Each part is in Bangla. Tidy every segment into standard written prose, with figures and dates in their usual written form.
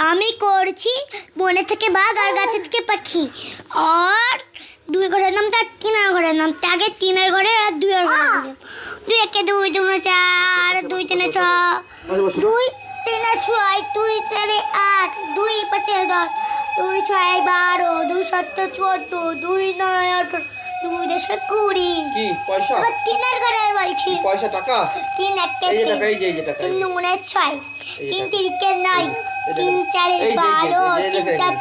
আমি করছি বনে থেকে বাঘ আর গাছে থেকে পাখি। আর দুই ঘরের নাম তার তিনের ঘরের নাম আগে তিনের ঘরে আর দুইয়ের ঘরে। দুই একে দুই দুই চার দুই তিনে ছ দুই তিনে ছয় দুই চারে আট দুই পাঁচে 10 দুই ছয় 12 দুই সাতে 14 দুই নয় 18 দুই দশে 20। কি পয়সা? এবার তিনের ঘরে বলছি পয়সা টাকা। তিন একে এই যে টাকা, এই যে টাকা। তিন দুগুণে 6 তিন তিরিকে 9 তিন চারে 12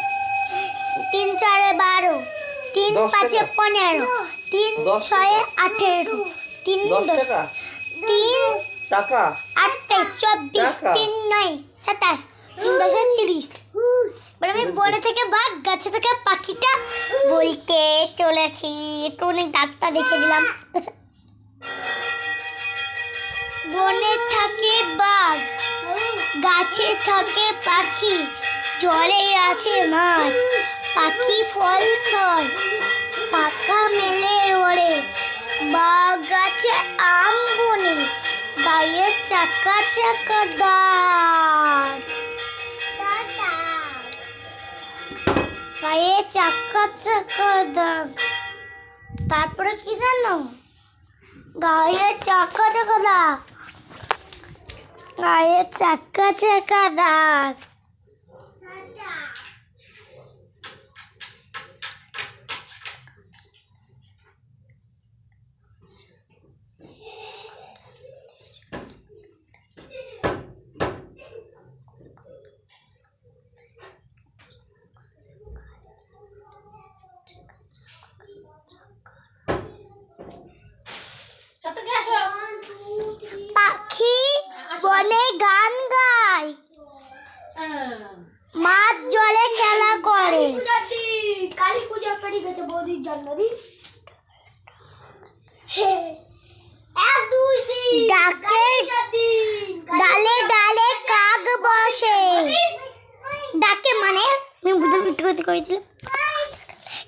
তিন চারে 12 তিন পাঁচে 15 তিন ছয়ে 18 তিন 10 টাকা। তিন টাকা আটে 24 তিন 9 27 তিন দশে 30। এবার আমি বনে থেকে বাঘ গাছে থেকে পাখিটা বলতে চলেছি। একটু অনেক ডাক্তার দেখে দিলাম। বনে থাকে বাঘ গাছে থাকে পাখি জলে আছে মাছ পাখি ফল খায় পাকা মেলে ওড়ে বাঘ গাছে আম বনে গায়ে চাকা চাকা দাঁত গায়ে চাকা চাকা দাগ। তারপরে কি জানো? গায়ে চাকা চাকা দাগ গায়ে চাকা চাকা দাগ। পাখি বনে গান গায় মাছ জলে খেলা করে। কালী পূজা করে গেছে বৌদির জন্মদিন। ডাকে ডালে ডালে কাক বসে ডাকে মানে আমি বুঝতে মিথ্যে কথা কইছিলাম।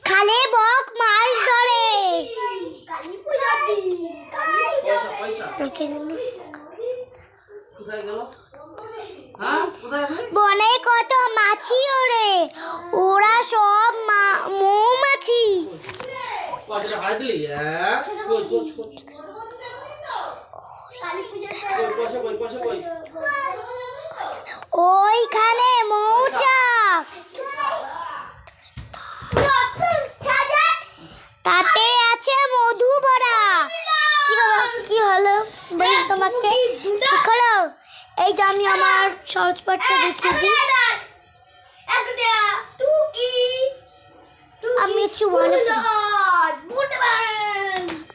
খালে বক মাছ ধরে বনে কত মাছি ওড়ে ওরা সব মৌমাছি। ওইখানে মৌচাক তাতে আছে মধু ভরা। কি বাবা কি হলো বলি তোমাকে? ঠিক হলো? এই যে আমি আমার সহজ পাঠটা দেখিয়ে দিই। আমি একটু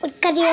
পরীক্ষা দিয়ে